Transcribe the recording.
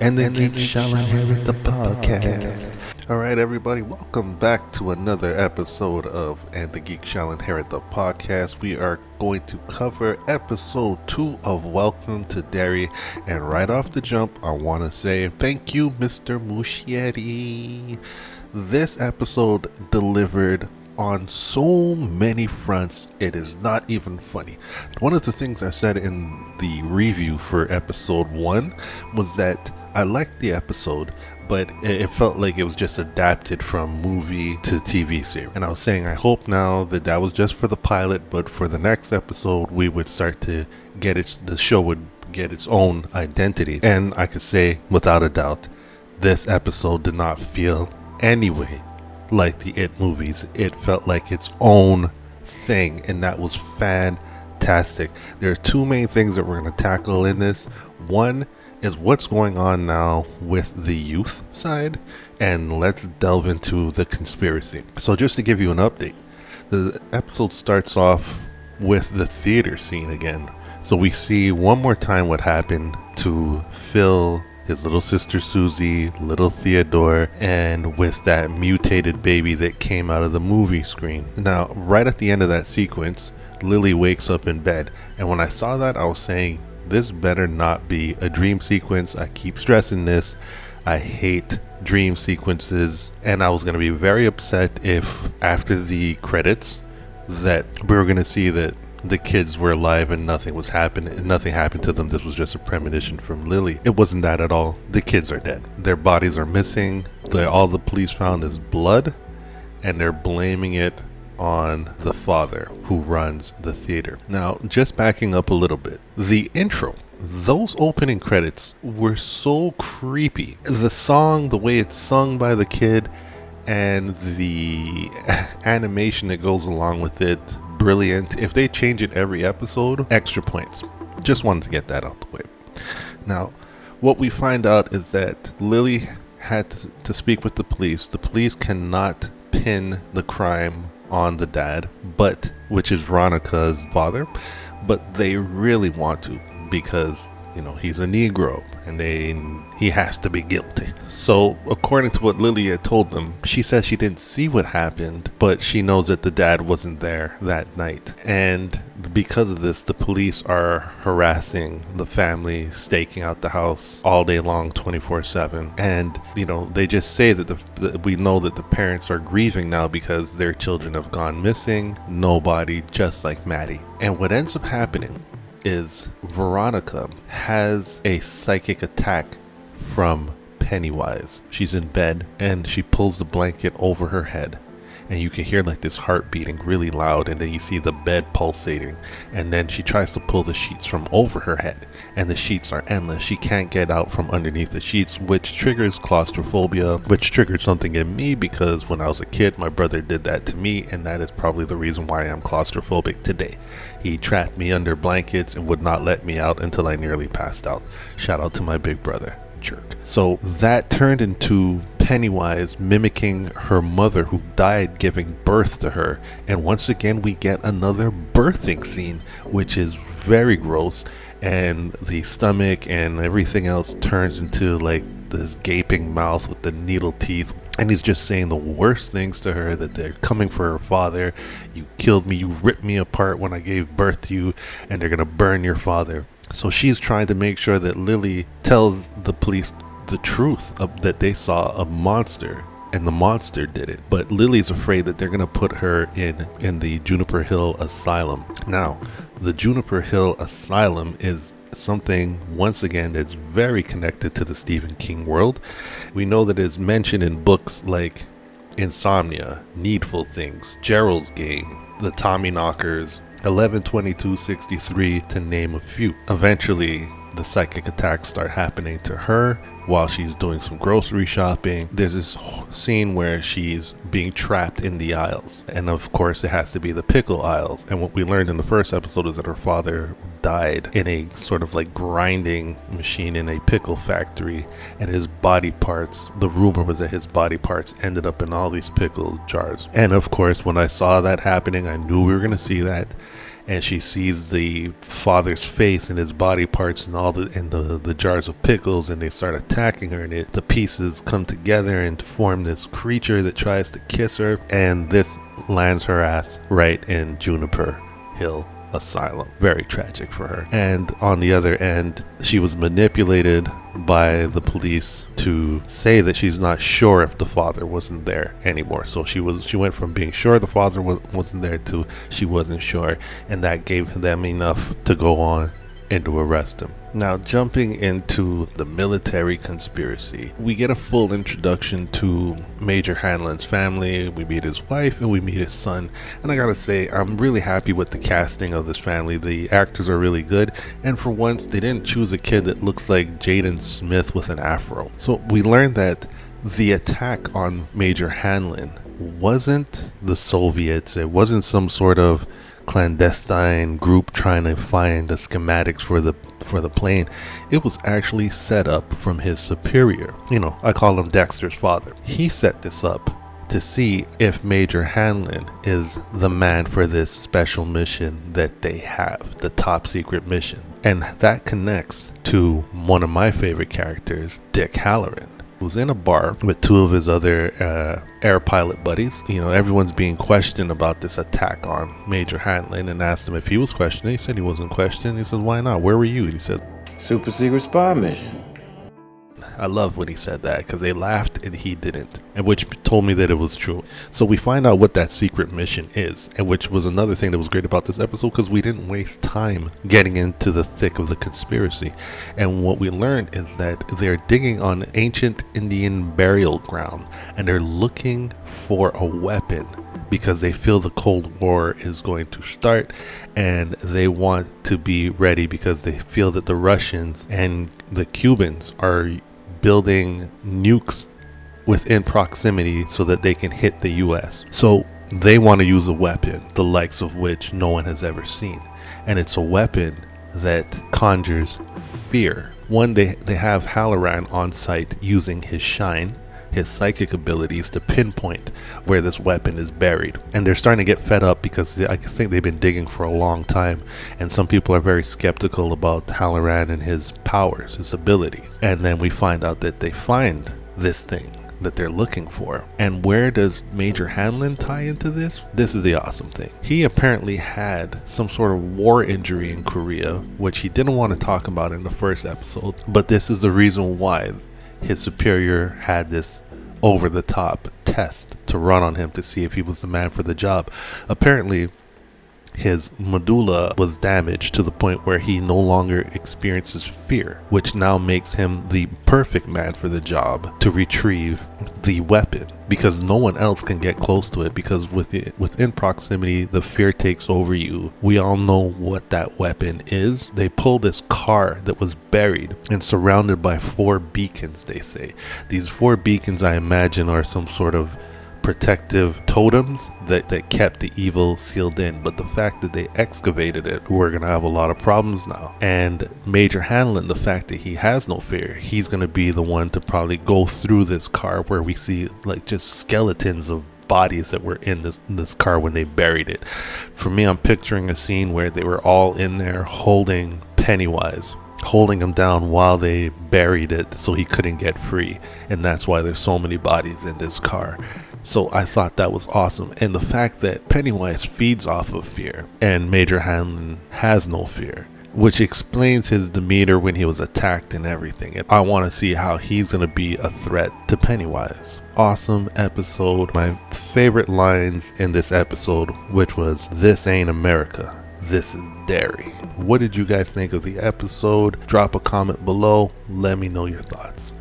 And the geek shall inherit the podcast. Alright, everybody, welcome back to another episode of And the Geek Shall Inherit the Podcast. We are going to cover episode 2 of Welcome to Derry. And right off the jump, I want to say thank you, Mr. Muschietti. This episode delivered on so many fronts, it is not even funny. One of the things I said in the review for episode 1 was that I liked the episode, but it felt like it was just adapted from movie to TV series. And I was saying I hope now that was just for the pilot, but for the next episode we would start to get the show would get its own identity. And I could say without a doubt, this episode did not feel anyway like the It movies. It felt like its own thing, and that was fantastic. There are two main things that we're going to tackle in this. One is what's going on now with the youth side, and let's delve into the conspiracy. So just to give you an update, the episode starts off with the theater scene again. So we see one more time what happened to Phil, his little sister Susie, little Theodore, and with that mutated baby that came out of the movie screen. Now, right at the end of that sequence, Lily wakes up in bed. And when I saw that, I was saying, this better not be a dream sequence. I keep stressing this. I hate dream sequences. And I was going to be very upset if after the credits that we were going to see that the kids were alive and nothing happened to them. This was just a premonition from Lily. It wasn't that at all. The kids are dead. Their bodies are missing. All the police found is blood, and they're blaming it on the father who runs the theater. Now, just backing up a little bit, the intro, those opening credits were so creepy. The song, the way it's sung by the kid, and the animation that goes along with it, brilliant. If they change it every episode, extra points. Just wanted to get that out the way. Now, what we find out is that Lily had to speak with the police. The police cannot pin the crime on the dad, which is Veronica's father, but they really want to because he's a Negro and he has to be guilty. So according to what Lily had told them, she says she didn't see what happened, but she knows that the dad wasn't there that night. And because of this, the police are harassing the family, staking out the house all day long, 24/7. And, they just say that we know that the parents are grieving now because their children have gone missing. Nobody, just like Maddie. And what ends up happening is Veronica has a psychic attack from Pennywise. She's in bed and she pulls the blanket over her head, and you can hear like this heart beating really loud, and then you see the bed pulsating, and then she tries to pull the sheets from over her head, and the sheets are endless. She can't get out from underneath the sheets, which triggers claustrophobia, which triggered something in me because when I was a kid, my brother did that to me, and that is probably the reason why I'm claustrophobic today. He trapped me under blankets and would not let me out until I nearly passed out. Shout out to my big brother. Jerk. So that turned into Pennywise mimicking her mother who died giving birth to her. And once again, we get another birthing scene, which is very gross. And the stomach and everything else turns into like this gaping mouth with the needle teeth. And he's just saying the worst things to her, that they're coming for her father. You killed me. You ripped me apart when I gave birth to you, and they're going to burn your father. So she's trying to make sure that Lily tells the police the truth that they saw a monster and the monster did it. But Lily's afraid that they're going to put her in the Juniper Hill Asylum. Now, the Juniper Hill Asylum is something, once again, that's very connected to the Stephen King world. We know that it's mentioned in books like Insomnia, Needful Things, Gerald's Game, The Tommyknockers, 11/22/63, to name a few. Eventually, the psychic attacks start happening to her while she's doing some grocery shopping. There's this scene where she's being trapped in the aisles, and of course it has to be the pickle aisles. And what we learned in the first episode is that her father died in a sort of like grinding machine in a pickle factory, and his body parts, the rumor was that his body parts ended up in all these pickle jars. And of course, when I saw that happening, I knew we were going to see that. and she sees the father's face and his body parts and all the jars of pickles, and they start attacking her, and the pieces come together and form this creature that tries to kiss her, and this lands her ass right in Juniper Hill Asylum. Very tragic for her. And on the other end, she was manipulated by the police to say that she's not sure if the father wasn't there anymore. So she went from being sure the father wasn't there to she wasn't sure, and that gave them enough to go on and to arrest him. Now, jumping into the military conspiracy, we get a full introduction to Major Hanlon's family. We meet his wife and we meet his son. And I gotta say, I'm really happy with the casting of this family. The actors are really good. And for once, they didn't choose a kid that looks like Jaden Smith with an afro. So we learned that the attack on Major Hanlon wasn't the Soviets. It wasn't some sort of clandestine group trying to find the schematics for the plane. It was actually set up from his superior. I call him Dexter's father. He set this up to see if Major Hanlon is the man for this special mission that they have, the top secret mission. And that connects to one of my favorite characters, Dick Halloran, who's in a bar with two of his other air pilot buddies. Everyone's being questioned about this attack on Major Hanlon, and asked him if he was questioned. He said he wasn't questioned. He said, why not? Where were you? And he said, super secret spy mission. I love when he said that, because they laughed and he didn't, and which told me that it was true. So we find out what that secret mission is, and which was another thing that was great about this episode, because we didn't waste time getting into the thick of the conspiracy. And what we learned is that they're digging on ancient Indian burial ground, and they're looking for a weapon because they feel the Cold War is going to start, and they want to be ready because they feel that the Russians and the Cubans are building nukes within proximity so that they can hit the US. So they want to use a weapon, the likes of which no one has ever seen. And it's a weapon that conjures fear. One day they have Halloran on site using his shine, his psychic abilities, to pinpoint where this weapon is buried. And they're starting to get fed up because I think they've been digging for a long time, and some people are very skeptical about Halloran and his powers, his abilities. And then we find out that they find this thing that they're looking for. And where does Major Hanlon tie into this? This is the awesome thing. He apparently had some sort of war injury in Korea, which he didn't want to talk about in the first episode, but this is the reason why his superior had this over-the-top test to run on him to see if he was the man for the job. Apparently, his medulla was damaged to the point where he no longer experiences fear, which now makes him the perfect man for the job to retrieve the weapon, because no one else can get close to it, because within proximity the fear takes over you. We all know what that weapon is. They pull this car that was buried and surrounded by 4 beacons, they say. These 4 beacons, I imagine, are some sort of protective totems that kept the evil sealed in. But the fact that they excavated it, we're gonna have a lot of problems now. And Major Hanlon, the fact that he has no fear, he's gonna be the one to probably go through this car where we see like just skeletons of bodies that were in this car when they buried it. For me, I'm picturing a scene where they were all in there holding Pennywise, holding him down while they buried it so he couldn't get free, and that's why there's so many bodies in this car. So I thought that was awesome. And the fact that Pennywise feeds off of fear and Major Hanlon has no fear, which explains his demeanor when he was attacked and everything. And I want to see how he's going to be a threat to Pennywise. Awesome episode. My favorite lines in this episode, which was, "This ain't America, this is Derry." What did you guys think of the episode? Drop a comment below. Let me know your thoughts.